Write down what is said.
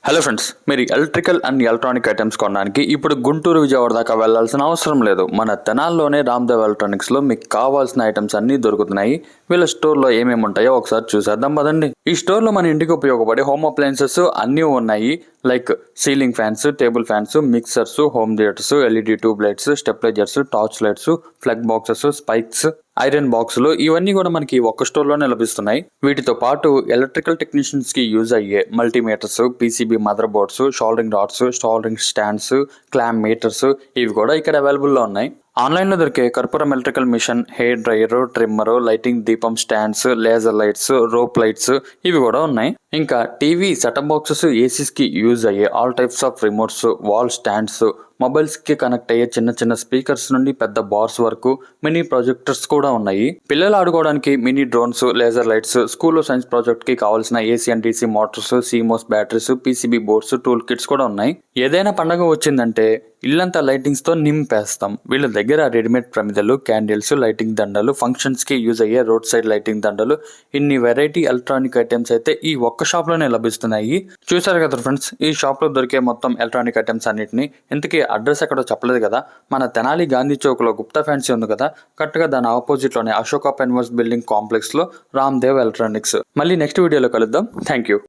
Hello friends, మీరు electrical and electronic items కొనడానికి ఇప్పుడు గుంటూరు విజయవాడ దాకా వెళ్లాల్సిన అవసరం లేదు. మన తెనాల్లోనే రామ్దేవ్ ఎలక్ట్రానిక్స్లో మీకు కావాల్సిన ఐటమ్స్ అన్నీ దొరుకుతున్నాయి. వీళ్ళ స్టోర్లో ఏమేమి ఉంటాయో ఒకసారి చూసేద్దాం పదండి. ఈ స్టోర్లో మన ఇంటికి ఉపయోగపడే హోమ్ అప్లయన్సెస్ అన్నీ ఉన్నాయి. Like ceiling fans, table fans, mixers, home theatres, LED tube lights, stabilisers, torch lights, plug boxes, spikes, iron బాక్సులు ఇవన్నీ కూడా మనకి ఒక్క స్టోర్లోనే లభిస్తున్నాయి. వీటితో పాటు ఎలక్ట్రికల్ టెక్నీషియన్స్ కి యూజ్ అయ్యే multimeters, PCB motherboards, soldering rods, soldering stands, clamp meters ఇవి కూడా ఇక్కడ అవైలబుల్లో ఉన్నాయి. ఆన్లైన్లో దొరికే కర్పూరం electrical machine, hair dryer, trimmer, lighting దీపం stands, laser lights, rope lights ఇవి కూడా ఉన్నాయి. ఇంకా టీవీ సెటప్ బాక్సెస్, ఏసీస్ కి యూజ్ అయ్యే all types of remotes, wall stands, mobiles కి కనెక్ట్ అయ్యే చిన్న చిన్న స్పీకర్స్ నుండి పెద్ద బార్స్ వరకు మినీ ప్రాజెక్టర్స్ కూడా ఉన్నాయి. పిల్లలు ఆడుకోవడానికి మినీ డ్రోన్స్, లేజర్ లైట్స్, స్కూల్లో సైన్స్ ప్రాజెక్ట్ కి కావాల్సిన AC and DC motors, CMOS batteries, PCB boards, tool kits కూడా ఉన్నాయి. ఏదైనా పండగ వచ్చిందంటే ఇల్లంతా లైటింగ్స్ తో నింపేస్తాం. వీళ్ళ దగ్గర రెడీమేడ్ ప్రమిదలు, క్యాండిల్స్, లైటింగ్ దండలు, ఫంక్షన్స్ కి యూజ్ అయ్యే రోడ్ సైడ్ లైటింగ్ దండలు, ఇన్ని వెరైటీ ఎలక్ట్రానిక్ ఐటమ్స్ అయితే ఈ ఒక్క షాప్ లోనే లభిస్తున్నాయి. చూసారు కదా ఫ్రెండ్స్, ఈ షాప్ లో దొరికే మొత్తం ఎలక్ట్రానిక్ ఐటమ్స్ అన్నిటిని. ఇంతకీ అడ్రస్ ఎక్కడో చెప్పలేదు కదా. మన తెనాలి గాంధీ చౌక్ లో గుప్తా ఫ్యాన్సీ ఉంది కదా, కరెక్ట్ గా దాని ఆపోజిట్ లోనే అశోక పెన్వర్స్ బిల్డింగ్ కాంప్లెక్స్ లో రామ్దేవ్ ఎలక్ట్రానిక్స్. మళ్ళీ నెక్స్ట్ వీడియోలో కలుద్దాం. Thank you.